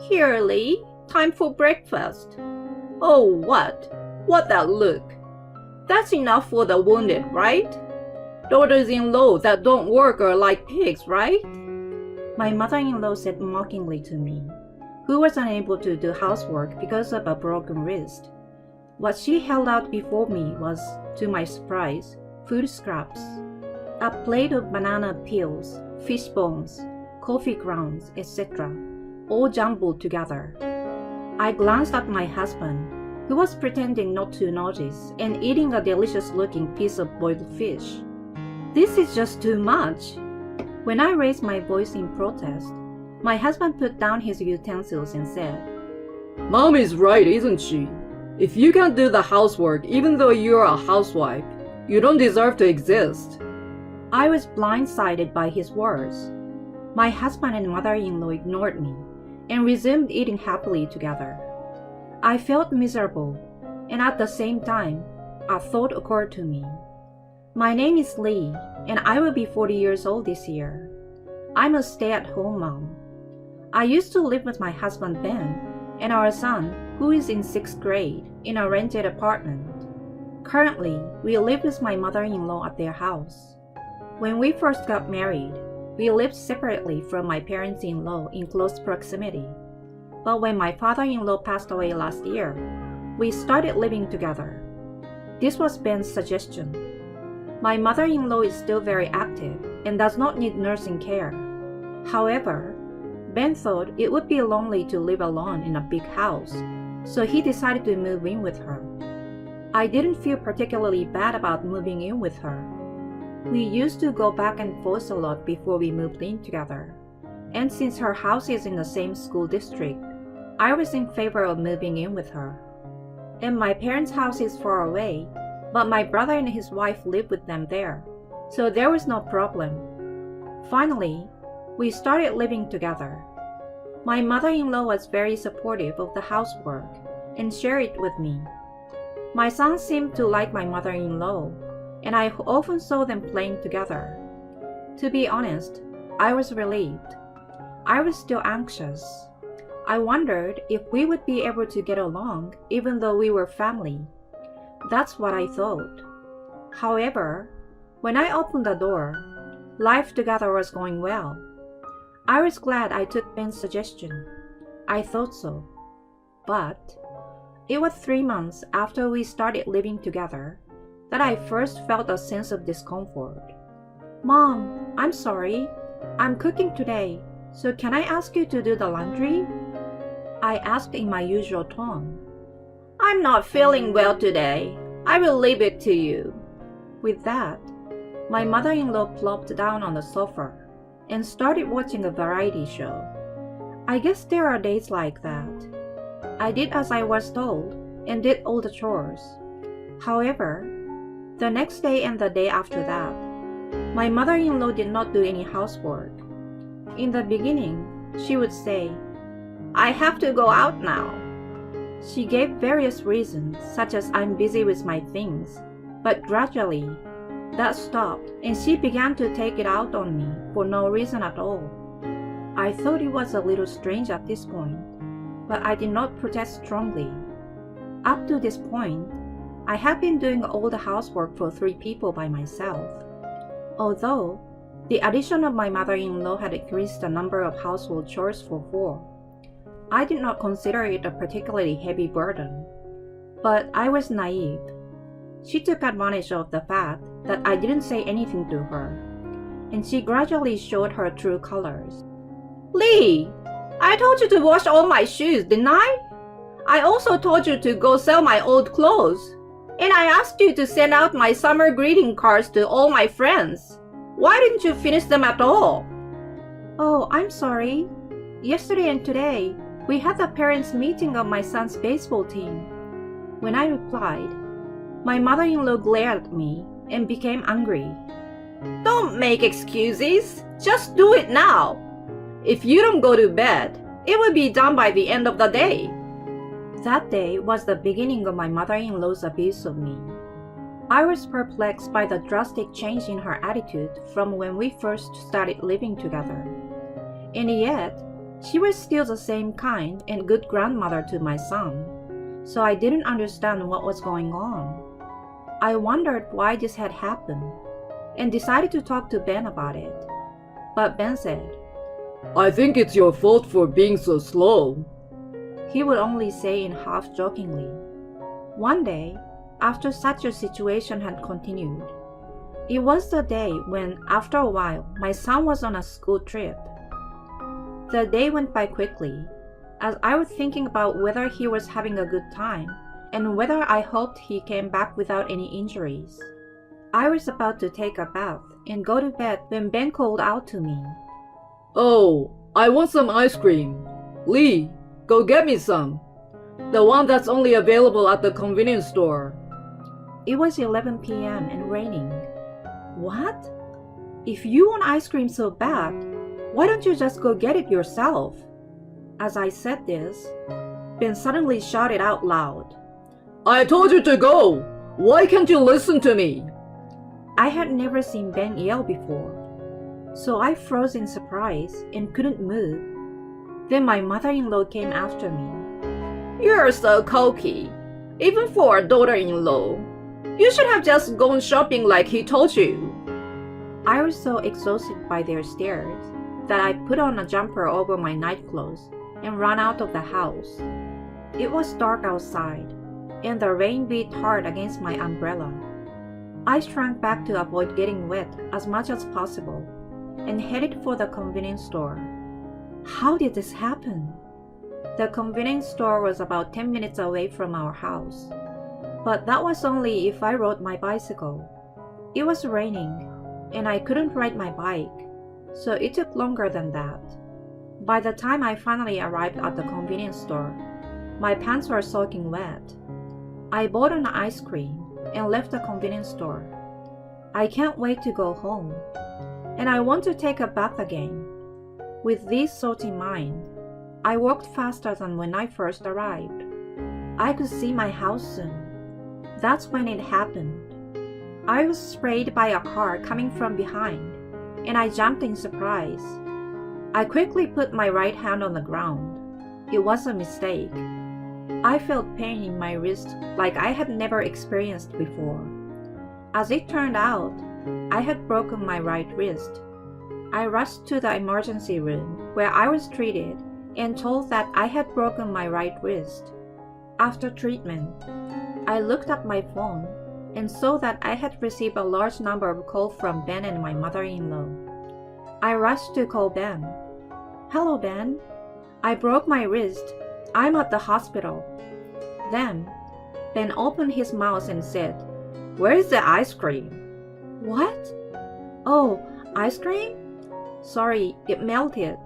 Here, Lee, time for breakfast. Oh, what? What that look? That's enough for the wounded, right? Daughters-in-law that don't work are like pigs, right? My mother-in-law said mockingly to me, who was unable to do housework because of a broken wrist. What she held out before me was, to my surprise, food scraps. A plate of banana peels, fish bones, coffee grounds, etc., all jumbled together. I glanced at my husband, who was pretending not to notice and eating a delicious-looking piece of boiled fish. This is just too much. When I raised my voice in protest, my husband put down his utensils and said, Mom is right, isn't she? If you can't do the housework even though you're a housewife, you don't deserve to exist. I was blindsided by his words. My husband and mother-in-law ignored me and resumed eating happily together. I felt miserable, and at the same time, a thought occurred to me. My name is Lee, and I will be 40 years old this year. I'm a stay-at-home mom. I used to live with my husband Ben and our son, who is in 6th grade, in a rented apartment. Currently, we live with my mother-in-law at their house. When we first got married, we lived separately from my parents-in-law in close proximity. But when my father-in-law passed away last year, we started living together. This was Ben's suggestion. My mother-in-law is still very active and does not need nursing care. However, Ben thought it would be lonely to live alone in a big house, so he decided to move in with her. I didn't feel particularly bad about moving in with her. We used to go back and forth a lot before we moved in together, and since her house is in the same school district, I was in favor of moving in with her. And my parents' house is far away, but my brother and his wife live with them there, so there was no problem. Finally, we started living together. My mother-in-law was very supportive of the housework and shared it with me. My son seemed to like my mother-in-law, and I often saw them playing together. To be honest, I was relieved. I was still anxious. I wondered if we would be able to get along even though we were family. That's what I thought. However, when I opened the door, life together was going well. I was glad I took Ben's suggestion. I thought so. But it was 3 months after we started living together that I first felt a sense of discomfort. Mom, I'm sorry. I'm cooking today, so can I ask you to do the laundry? I asked in my usual tone. I'm not feeling well today. I will leave it to you. With that, my mother-in-law plopped down on the sofa and started watching a variety show. I guess there are days like that. I did as I was told and did all the chores. However, the next day and the day after that, my mother-in-law did not do any housework. In the beginning, she would say, I have to go out now. She gave various reasons, such as I'm busy with my things, but gradually, that stopped and she began to take it out on me for no reason at all. I thought it was a little strange at this point, but I did not protest strongly. Up to this point, I had been doing all the housework for 3 people by myself. Although, the addition of my mother-in-law had increased the number of household chores for 4. I did not consider it a particularly heavy burden. But I was naive. She took advantage of the fact that I didn't say anything to her, and she gradually showed her true colors. Lee, I told you to wash all my shoes, didn't I? I also told you to go sell my old clothes. And I asked you to send out my summer greeting cards to all my friends. Why didn't you finish them at all? Oh, I'm sorry. Yesterday and today, we had the parents' meeting of my son's baseball team. When I replied, my mother-in-law glared at me and became angry. Don't make excuses. Just do it now. If you don't go to bed, it will be done by the end of the day. That day was the beginning of my mother-in-law's abuse of me. I was perplexed by the drastic change in her attitude from when we first started living together. And yet, She was still the same kind and good grandmother to my son, so I didn't understand what was going on. I wondered why this had happened and decided to talk to Ben about it. But Ben said, I think it's your fault for being so slow. He would only say in half-jokingly. One day, after such a situation had continued, it was the day when, after a while, my son was on a school trip. The day went by quickly, as I was thinking about whether he was having a good time and whether I hoped he came back without any injuries. I was about to take a bath and go to bed when Ben called out to me. Oh, I want some ice cream. Lee, go get me some. The one that's only available at the convenience store. It was 11 p.m. and raining. What? If you want ice cream so bad, why don't you just go get it yourself? As I said this, Ben suddenly shouted out loud, I told you to go! Why can't you listen to me? I had never seen Ben yell before, so I froze in surprise and couldn't move. Then my mother-in-law came after me. You're so cocky, even for a daughter-in-law. You should have just gone shopping like he told you. I was so exhausted by their stares that I put on a jumper over my nightclothes and ran out of the house. It was dark outside, and the rain beat hard against my umbrella. I shrank back to avoid getting wet as much as possible and headed for the convenience store. How did this happen? The convenience store was about 10 minutes away from our house, but that was only if I rode my bicycle. It was raining, and I couldn't ride my bike, so it took longer than that. By the time I finally arrived at the convenience store, my pants were soaking wet. I bought an ice cream and left the convenience store. I can't wait to go home, and I want to take a bath again. With these thoughts in mind, I walked faster than when I first arrived. I could see my house soon. That's when it happened. I was sprayed by a car coming from behind, and I jumped in surprise. I quickly put my right hand on the ground. It was a mistake. I felt pain in my wrist like I had never experienced before. As it turned out, I had broken my right wrist. I rushed to the emergency room where I was treated and told that I had broken my right wrist. After treatment, I looked at my phone and saw that I had received a large number of calls from Ben and my mother-in-law. I rushed to call Ben. Hello, Ben. I broke my wrist. I'm at the hospital. Then, Ben opened his mouth and said, Where's the ice cream? What? Oh, ice cream? Sorry, it melted.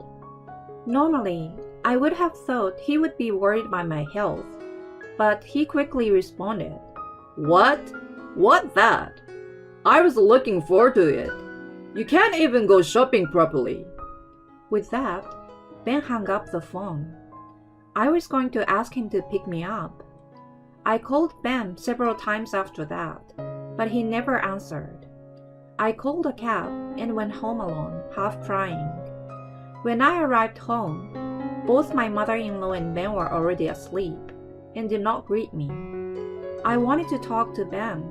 Normally, I would have thought he would be worried by my health, but he quickly responded, What? What that? I was looking forward to it. You can't even go shopping properly. With that, Ben hung up the phone. I was going to ask him to pick me up. I called Ben several times after that, but he never answered. I called a cab and went home alone, half crying. When I arrived home, both my mother-in-law and Ben were already asleep and did not greet me. I wanted to talk to Ben,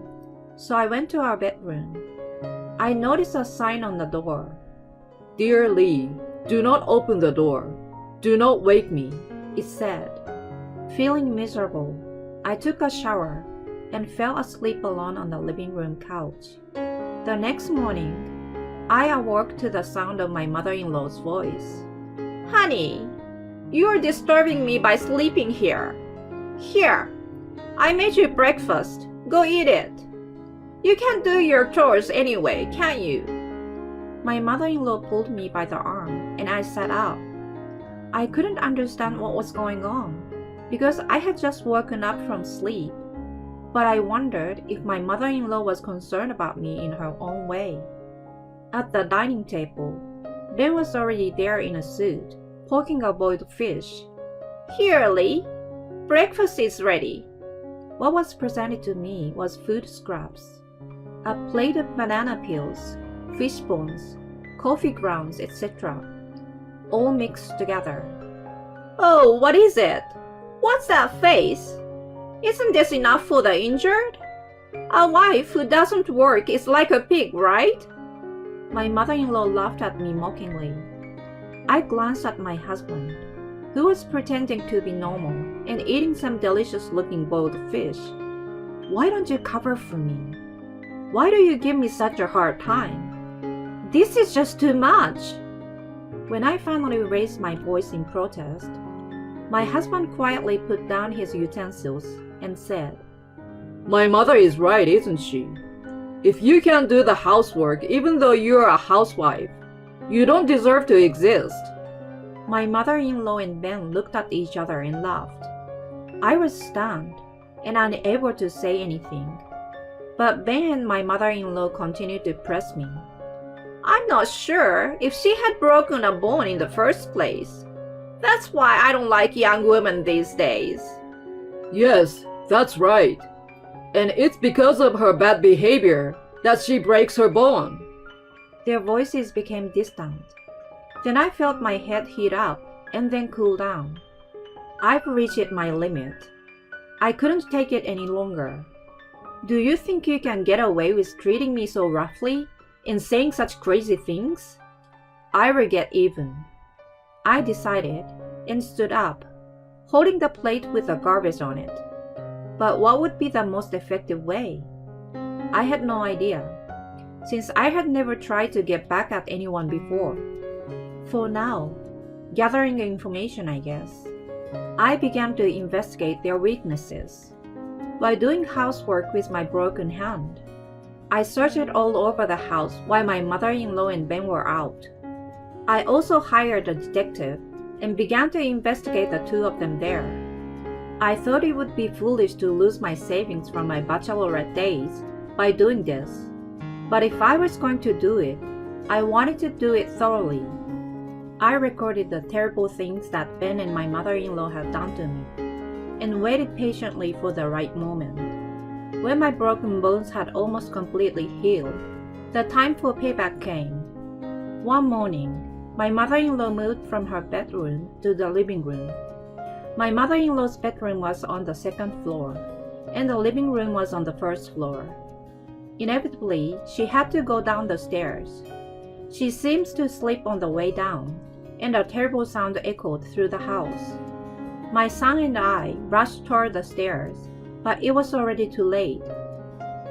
so I went to our bedroom. I noticed a sign on the door. Dear Lee, do not open the door. Do not wake me, it said. Feeling miserable, I took a shower and fell asleep alone on the living room couch. The next morning, I awoke to the sound of my mother-in-law's voice. Honey, you are disturbing me by sleeping here. Here, I made you breakfast. Go eat it. You can't do your chores anyway, can you? My mother-in-law pulled me by the arm and I sat up. I couldn't understand what was going on because I had just woken up from sleep, but I wondered if my mother-in-law was concerned about me in her own way. At the dining table, Ben was already there in a suit, poking a boiled fish. Here, Lee, breakfast is ready. What was presented to me was food scraps. A plate of banana peels, fish bones, coffee grounds, etc., all mixed together. Oh, what is it? What's that face? Isn't this enough for the injured? A wife who doesn't work is like a pig, right? My mother-in-law laughed at me mockingly. I glanced at my husband, who was pretending to be normal and eating some delicious-looking boiled fish. Why don't you cover for me? Why do you give me such a hard time? This is just too much. When I finally raised my voice in protest, my husband quietly put down his utensils and said, My mother is right, isn't she? If you can't do the housework even though you're a housewife, you don't deserve to exist. My mother-in-law and Ben looked at each other and laughed. I was stunned and unable to say anything. But Ben and my mother-in-law continued to press me. I'm not sure if she had broken a bone in the first place. That's why I don't like young women these days. Yes, that's right. And it's because of her bad behavior that she breaks her bone. Their voices became distant. Then I felt my head heat up and then cool down. I've reached my limit. I couldn't take it any longer. Do you think you can get away with treating me so roughly and saying such crazy things? I will get even. I decided and stood up, holding the plate with the garbage on it. But what would be the most effective way? I had no idea, since I had never tried to get back at anyone before. For now, gathering information, I guess, I began to investigate their weaknesses. While doing housework with my broken hand, I searched all over the house while my mother-in-law and Ben were out. I also hired a detective and began to investigate the two of them there. I thought it would be foolish to lose my savings from my bachelorette days by doing this, but if I was going to do it, I wanted to do it thoroughly. I recorded the terrible things that Ben and my mother-in-law had done to me, and waited patiently for the right moment. When my broken bones had almost completely healed, the time for payback came. One morning, my mother-in-law moved from her bedroom to the living room. My mother-in-law's bedroom was on the second floor, and the living room was on the first floor. Inevitably, she had to go down the stairs. She seems to sleep on the way down, and a terrible sound echoed through the house. My son and I rushed toward the stairs, but it was already too late.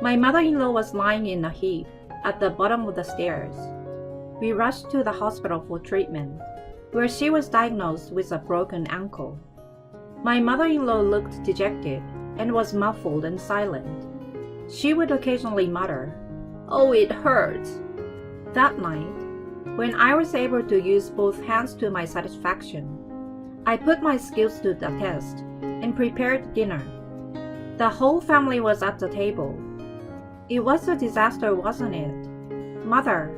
My mother-in-law was lying in a heap at the bottom of the stairs. We rushed to the hospital for treatment, where she was diagnosed with a broken ankle. My mother-in-law looked dejected and was muffled and silent. She would occasionally mutter, "Oh, it hurts." That night, when I was able to use both hands to my satisfaction, I put my skills to the test and prepared dinner. The whole family was at the table. It was a disaster, wasn't it? Mother,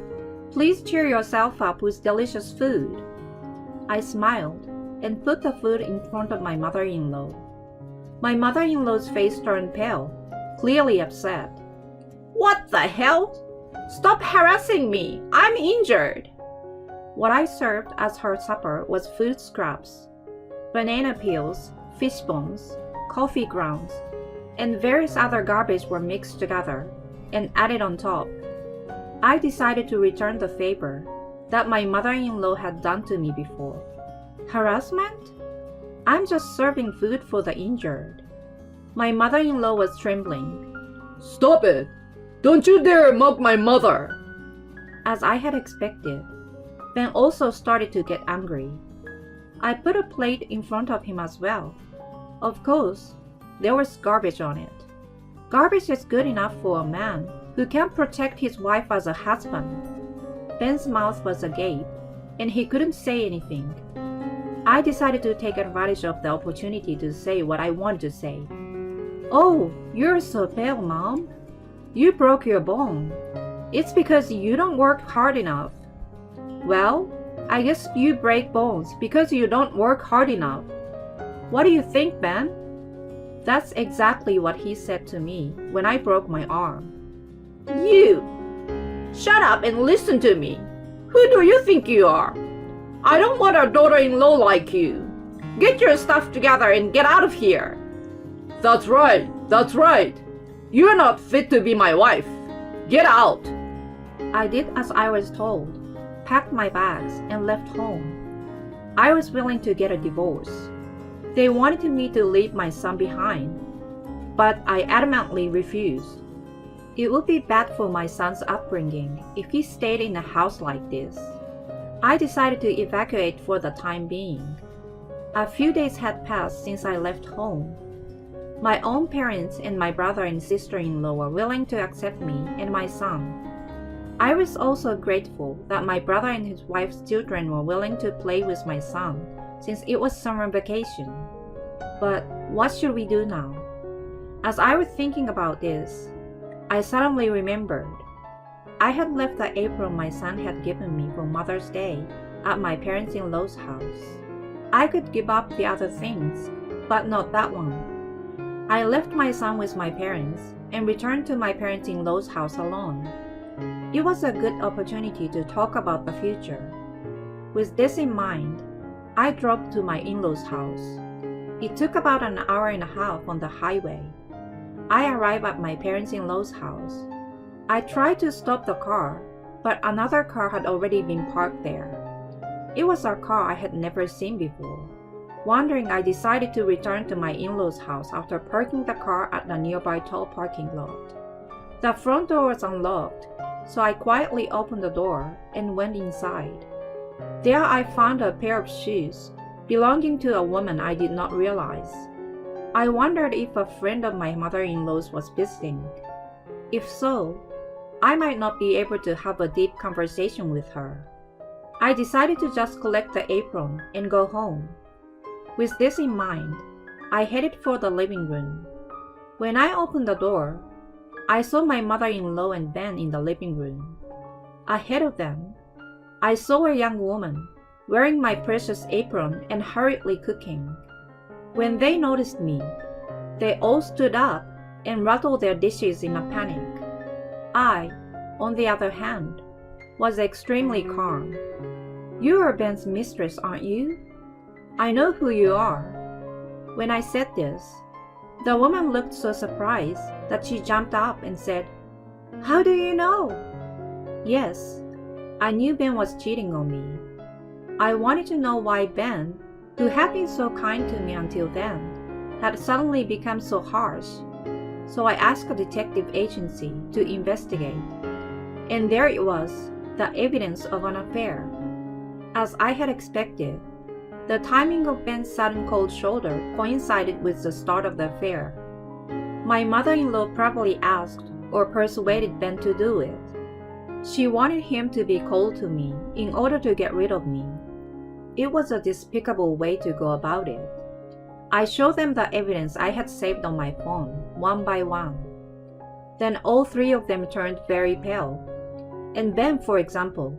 please cheer yourself up with delicious food. I smiled and put the food in front of my mother-in-law. My mother-in-law's face turned pale, clearly upset. What the hell? Stop harassing me! I'm injured! What I served as her supper was food scraps. Banana peels, fish bones, coffee grounds, and various other garbage were mixed together and added on top. I decided to return the favor that my mother-in-law had done to me before. Harassment? I'm just serving food for the injured. My mother-in-law was trembling. Stop it! Don't you dare mock my mother! As I had expected, Ben also started to get angry. I put a plate in front of him as well. Of course, there was garbage on it. Garbage is good enough for a man who can't protect his wife as a husband. Ben's mouth was agape, and he couldn't say anything. I decided to take advantage of the opportunity to say what I wanted to say. Oh, you're so pale, Mom. You broke your bone. It's because you don't work hard enough. Well, I guess you break bones because you don't work hard enough. What do you think, Ben? That's exactly what he said to me when I broke my arm. You! Shut up and listen to me. Who do you think you are? I don't want a daughter-in-law like you. Get your stuff together and get out of here. That's right, that's right. You're not fit to be my wife. Get out. I did as I was told, packed my bags, and left home. I was willing to get a divorce. They wanted me to leave my son behind, but I adamantly refused. It would be bad for my son's upbringing if he stayed in a house like this. I decided to evacuate for the time being. A few days had passed since I left home. My own parents and my brother and sister-in-law were willing to accept me and my son. I was also grateful that my brother and his wife's children were willing to play with my son since it was summer vacation. But what should we do now? As I was thinking about this, I suddenly remembered. I had left the apron my son had given me for Mother's Day at my parents-in-law's house. I could give up the other things, but not that one. I left my son with my parents and returned to my parents-in-law's house alone. It was a good opportunity to talk about the future. With this in mind, I drove to my in-laws' house. It took about an hour and a half on the highway. I arrived at my parents-in-law's house. I tried to stop the car, but another car had already been parked there. It was a car I had never seen before. Wondering, I decided to return to my in-laws' house after parking the car at the nearby toll parking lot. The front door was unlocked, so I quietly opened the door and went inside. There I found a pair of shoes belonging to a woman I did not realize. I wondered if a friend of my mother-in-law's was visiting. If so, I might not be able to have a deep conversation with her. I decided to just collect the apron and go home. With this in mind, I headed for the living room. When I opened the door, I saw my mother-in-law and Ben in the living room. Ahead of them, I saw a young woman wearing my precious apron and hurriedly cooking. When they noticed me, they all stood up and rattled their dishes in a panic. I, on the other hand, was extremely calm. You are Ben's mistress, aren't you? I know who you are. When I said this, the woman looked so surprised that she jumped up and said, "How do you know?" Yes, I knew Ben was cheating on me. I wanted to know why Ben, who had been so kind to me until then, had suddenly become so harsh. So I asked a detective agency to investigate. And there it was, the evidence of an affair. As I had expected, the timing of Ben's sudden cold shoulder coincided with the start of the affair. My mother-in-law probably asked or persuaded Ben to do it. She wanted him to be cold to me in order to get rid of me. It was a despicable way to go about it. I showed them the evidence I had saved on my phone, one by one. Then all three of them turned very pale. And Ben, for example,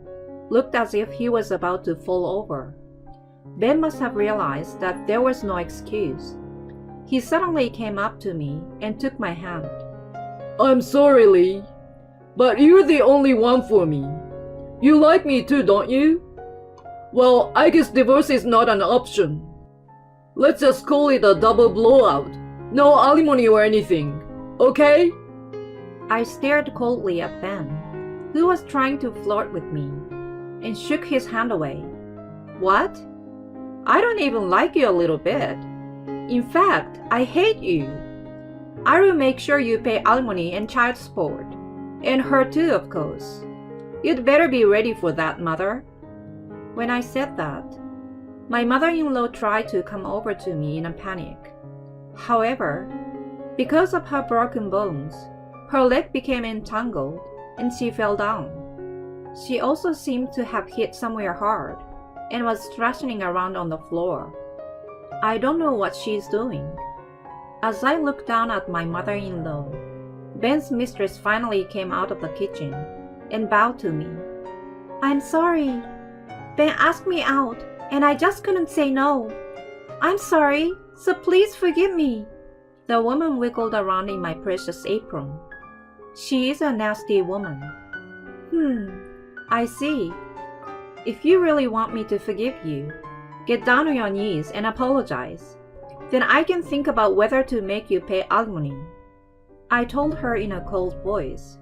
looked as if he was about to fall over. Ben must have realized that there was no excuse. He suddenly came up to me and took my hand. I'm sorry, Lee, but you're the only one for me. You like me too, don't you? Well, I guess divorce is not an option. Let's just call it a double blowout. No alimony or anything, okay? I stared coldly at Ben, who was trying to flirt with me, and shook his hand away. What? I don't even like you a little bit. In fact, I hate you. I will make sure you pay alimony and child support. And her too, of course. You'd better be ready for that, Mother. When I said that, my mother-in-law tried to come over to me in a panic. However, because of her broken bones, her leg became entangled and she fell down. She also seemed to have hit somewhere hard and was thrashing around on the floor. I don't know what she's doing. As I looked down at my mother-in-law, Ben's mistress finally came out of the kitchen and bowed to me. I'm sorry. Ben asked me out and I just couldn't say no. I'm sorry, so please forgive me. The woman wiggled around in my precious apron. She is a nasty woman. I see. If you really want me to forgive you, Get down on your knees and apologize. Then I can think about whether to make you pay alimony," I told her in a cold voice.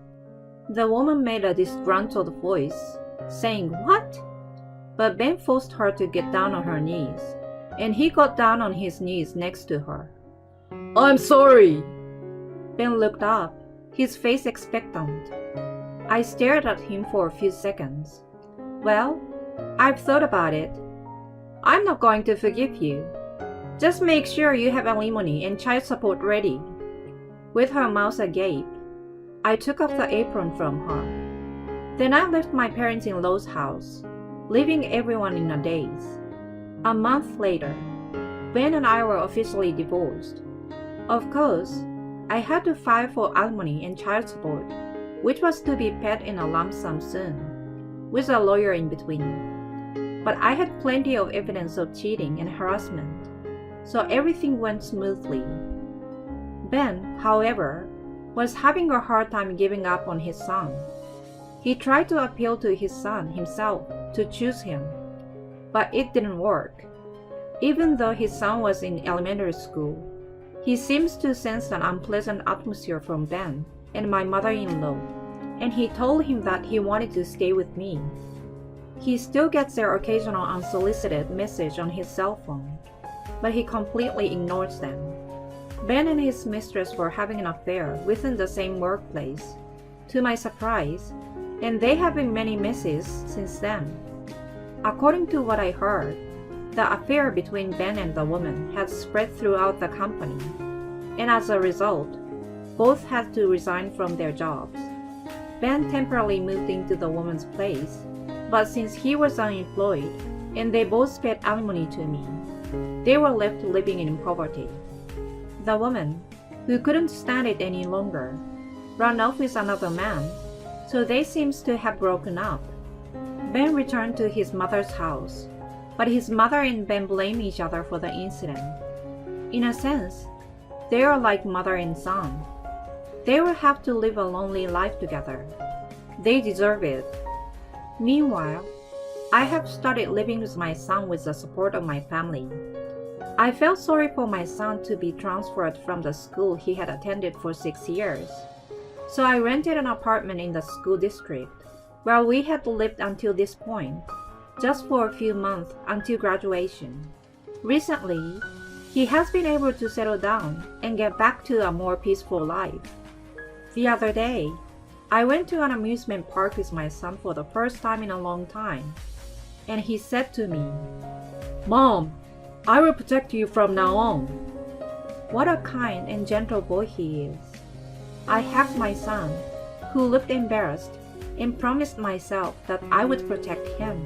The woman made a disgruntled voice, saying, "What?" But Ben forced her to get down on her knees, and he got down on his knees next to her. "I'm sorry." Ben looked up, his face expectant. I stared at him for a few seconds. "Well, I've thought about it. I'm not going to forgive you. Just make sure you have alimony and child support ready." With her mouth agape, I took off the apron from her. Then I left my parents-in-law's house, leaving everyone in a daze. A month later, Ben and I were officially divorced. Of course, I had to file for alimony and child support, which was to be paid in a lump sum soon, with a lawyer in between. But I had plenty of evidence of cheating and harassment, so everything went smoothly. Ben, however, was having a hard time giving up on his son. He tried to appeal to his son himself to choose him, but it didn't work. Even though his son was in elementary school, he seems to sense an unpleasant atmosphere from Ben and my mother-in-law, and he told him that he wanted to stay with me. He still gets their occasional unsolicited message on his cell phone, but he completely ignores them. Ben and his mistress were having an affair within the same workplace, to my surprise, and they have been many messes since then. According to what I heard, the affair between Ben and the woman had spread throughout the company, and as a result, both had to resign from their jobs. Ben temporarily moved into the woman's place, but since he was unemployed and they both paid alimony to me, they were left living in poverty. The woman, who couldn't stand it any longer, ran off with another man, so they seems to have broken up. Ben returned to his mother's house, but his mother and Ben blame each other for the incident. In a sense, they are like mother and son. They will have to live a lonely life together. They deserve it. Meanwhile, I have started living with my son with the support of my family. I felt sorry for my son to be transferred from the school he had attended for 6 years, so I rented an apartment in the school district where we had lived until this point, just for a few months until graduation. Recently, he has been able to settle down and get back to a more peaceful life. The other day, I went to an amusement park with my son for the first time in a long time, and he said to me, "Mom, I will protect you from now on." What a kind and gentle boy he is. I hugged my son, who looked embarrassed, and promised myself that I would protect him.